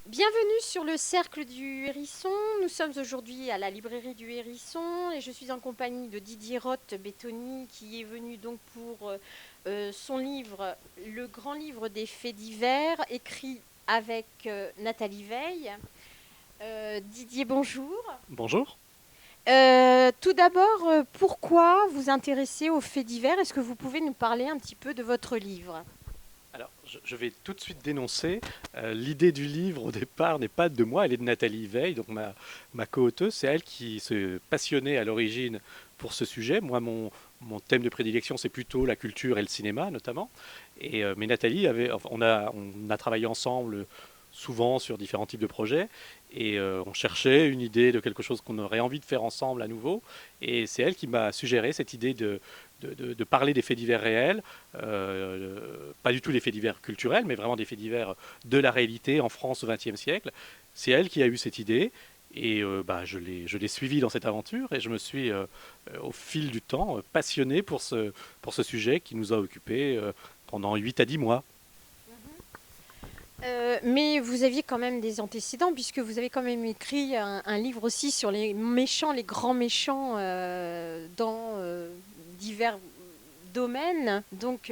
Bienvenue sur le Cercle du Hérisson. Nous sommes aujourd'hui à la librairie du Hérisson et je suis en compagnie de Didier Roth-Bétoni qui est venu donc pour son livre, le grand livre des faits divers, écrit avec Nathalie Veil. Didier, bonjour. Bonjour. Tout d'abord, pourquoi vous intéressez aux faits divers? Est-ce que vous pouvez nous parler un petit peu de votre livre? Alors, je vais tout de suite dénoncer. L'idée du livre, au départ, n'est pas de moi, elle est de Nathalie Veil, donc ma co-auteuse. C'est elle qui se passionnait à l'origine pour ce sujet. Moi, mon thème de prédilection, c'est plutôt la culture et le cinéma, notamment. Mais Nathalie, enfin, on a travaillé ensemble souvent sur différents types de projets. Et on cherchait une idée de quelque chose qu'on aurait envie de faire ensemble à nouveau. Et c'est elle qui m'a suggéré cette idée de parler des faits divers réels, pas du tout des faits divers culturels, mais vraiment des faits divers de la réalité en France au XXe siècle. C'est elle qui a eu cette idée. Et je l'ai suivi dans cette aventure et je me suis, au fil du temps, passionné pour ce sujet qui nous a occupés pendant 8 à 10 mois. Mais vous aviez quand même des antécédents, puisque vous avez quand même écrit un livre aussi sur les méchants, les grands méchants dans divers domaines, donc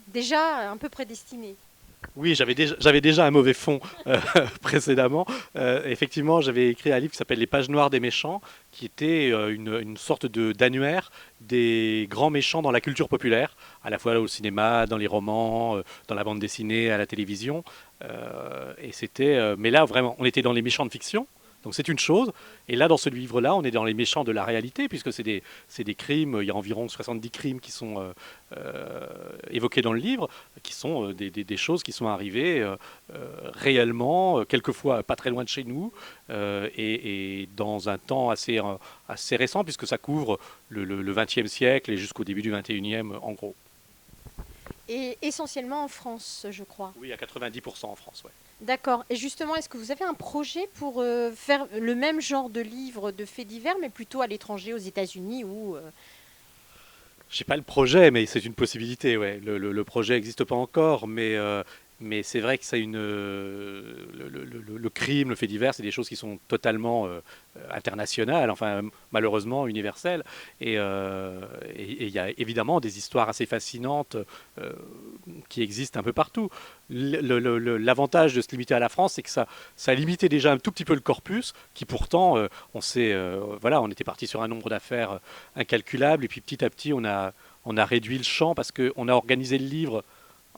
déjà un peu prédestiné. Oui, j'avais déjà un mauvais fond précédemment. Effectivement, j'avais écrit un livre qui s'appelle Les pages noires des méchants, qui était une sorte d'annuaire des grands méchants dans la culture populaire, à la fois au cinéma, dans les romans, dans la bande dessinée, à la télévision. Mais là, vraiment, on était dans les méchants de fiction. Donc c'est une chose. Et là, dans ce livre-là, on est dans les méchants de la réalité, puisque c'est des crimes. Il y a environ 70 crimes qui sont évoqués dans le livre, qui sont des choses qui sont arrivées réellement, quelquefois pas très loin de chez nous, et dans un temps assez récent, puisque ça couvre le XXe siècle et jusqu'au début du XXIe, en gros. Et essentiellement en France, je crois. Oui, à 90% en France, ouais. D'accord. Et justement, est-ce que vous avez un projet pour faire le même genre de livre de faits divers, mais plutôt à l'étranger, aux États-Unis ou Je sais pas le projet, mais c'est une possibilité. Ouais. Le projet n'existe pas encore, mais c'est vrai que c'est le crime, le fait divers, c'est des choses qui sont totalement internationales, enfin malheureusement universelles. Et il y a évidemment des histoires assez fascinantes euh, qui existent un peu partout. L'avantage de se limiter à la France, c'est que ça a limité déjà un tout petit peu le corpus, qui pourtant, voilà, on était parti sur un nombre d'affaires incalculable, et puis petit à petit, on a réduit le champ parce qu'on a organisé le livre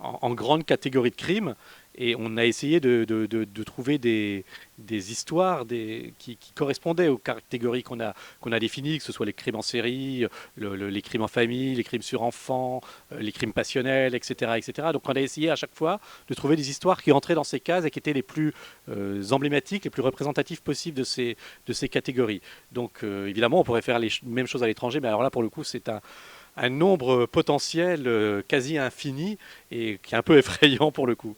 en grandes catégories de crimes et on a essayé de trouver des histoires qui correspondaient aux catégories qu'on a définies, que ce soit les crimes en série, les crimes en famille, les crimes sur enfants, les crimes passionnels, etc., etc. Donc on a essayé à chaque fois de trouver des histoires qui entraient dans ces cases et qui étaient les plus emblématiques, les plus représentatives possibles de ces catégories. Donc évidemment, on pourrait faire les mêmes choses à l'étranger, mais alors là, pour le coup, c'est un nombre potentiel quasi infini et qui est un peu effrayant pour le coup.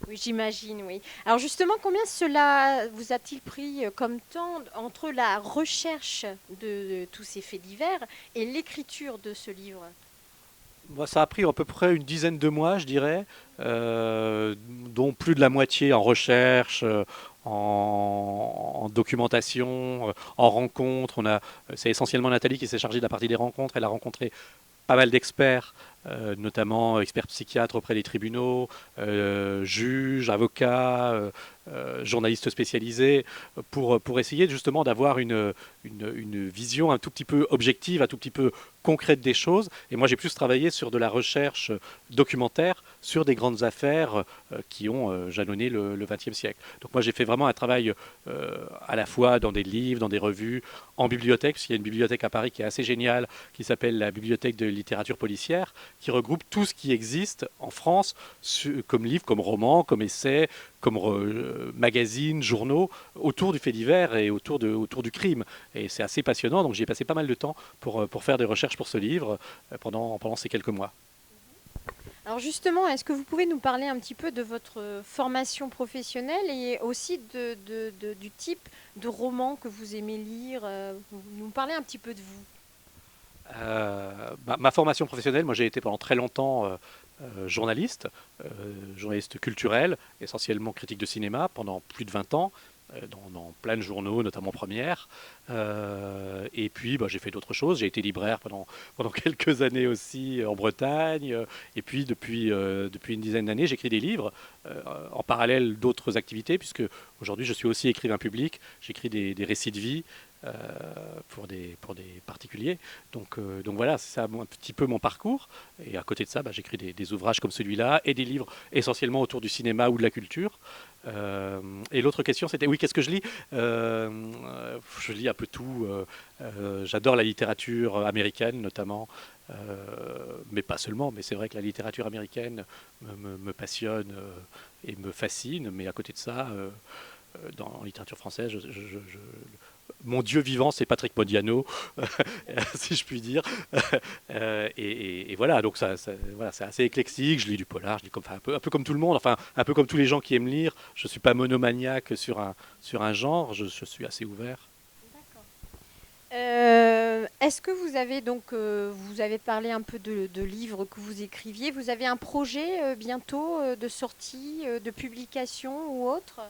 Oui, j'imagine, oui. Alors justement, combien cela vous a-t-il pris comme temps entre la recherche de tous ces faits divers et l'écriture de ce livre? Moi, ça a pris à peu près une dizaine de mois, je dirais, dont plus de la moitié en recherche, en documentation, en rencontres. C'est essentiellement Nathalie qui s'est chargée de la partie des rencontres. Elle a rencontré pas mal d'experts, notamment experts psychiatres auprès des tribunaux, juges, avocats, journalistes spécialisés, pour essayer justement d'avoir une vision un tout petit peu objective, un tout petit peu concrète des choses. Et moi, j'ai plus travaillé sur de la recherche documentaire sur des grandes affaires qui ont jalonné le XXe siècle. Donc moi, j'ai fait vraiment un travail à la fois dans des livres, dans des revues, en bibliothèque, parce qu'il y a une bibliothèque à Paris qui est assez géniale, qui s'appelle la Bibliothèque de littérature policière, qui regroupe tout ce qui existe en France comme livres, comme romans, comme essais, comme magazines, journaux, autour du fait divers et autour du crime. Et c'est assez passionnant, donc j'y ai passé pas mal de temps pour faire des recherches pour ce livre pendant ces quelques mois. Alors justement, est-ce que vous pouvez nous parler un petit peu de votre formation professionnelle et aussi du type de roman que vous aimez lire, nous parler un petit peu de vous? Ma formation professionnelle, moi j'ai été pendant très longtemps journaliste, journaliste culturel, essentiellement critique de cinéma pendant plus de 20 ans, dans plein de journaux, notamment Première. Et puis j'ai fait d'autres choses. J'ai été libraire pendant quelques années aussi en Bretagne. Et puis depuis une dizaine d'années, j'écris des livres en parallèle d'autres activités, puisque aujourd'hui je suis aussi écrivain public. J'écris des récits de vie euh, pour des particuliers. Donc voilà, c'est ça un petit peu mon parcours. Et à côté de ça, j'écris des ouvrages comme celui-là et des livres essentiellement autour du cinéma ou de la culture. Et l'autre question, c'était, oui, qu'est-ce que je lis? Je lis un peu tout. J'adore la littérature américaine, notamment, mais pas seulement. Mais c'est vrai que la littérature américaine me passionne et me fascine. Mais à côté de ça, dans la littérature française, mon dieu vivant, c'est Patrick Modiano, si je puis dire. Et voilà, donc voilà, c'est assez éclectique. Je lis du polar, je lis un peu comme tout le monde, enfin un peu comme tous les gens qui aiment lire. Je ne suis pas monomaniaque sur un genre, je suis assez ouvert. Est-ce que vous avez vous avez parlé un peu de livres que vous écriviez. Vous avez un projet bientôt de sortie, de publication ou autre?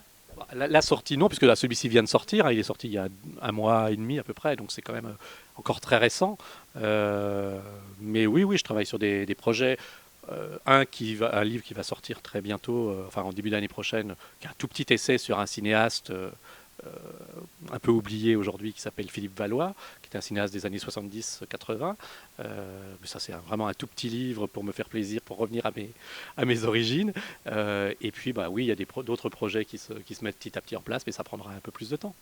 La sortie, non, puisque là, celui-ci vient de sortir. Il est sorti il y a un mois et demi à peu près, donc c'est quand même encore très récent. Mais oui, oui, je travaille sur des projets. Un livre qui va sortir très bientôt, enfin en début d'année prochaine, qui est un tout petit essai sur un cinéaste euh, un peu oublié aujourd'hui, qui s'appelle Philippe Valois, qui est un cinéaste des années 70-80. Mais ça, c'est vraiment un tout petit livre pour me faire plaisir, pour revenir à mes origines. Et puis, oui, il y a d'autres projets qui se mettent petit à petit en place, mais ça prendra un peu plus de temps.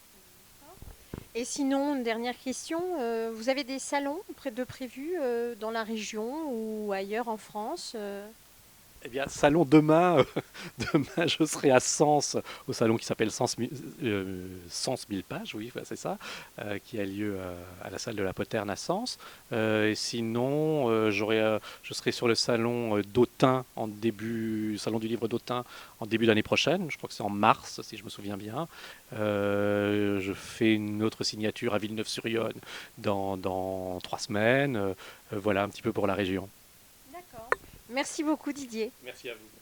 Et sinon, une dernière question, vous avez des salons près de prévus dans la région ou ailleurs en France? Eh bien, salon demain, demain je serai à Sens, au salon qui s'appelle Sens 1000 pages, oui, c'est ça, qui a lieu à la salle de la Poterne à Sens. Et sinon, je serai sur le salon d'Autun salon du livre d'Autun en début d'année prochaine. Je crois que c'est en mars, si je me souviens bien. Je fais une autre signature à Villeneuve-sur-Yonne dans 3 semaines. Voilà un petit peu pour la région. D'accord. Merci beaucoup Didier. Merci à vous.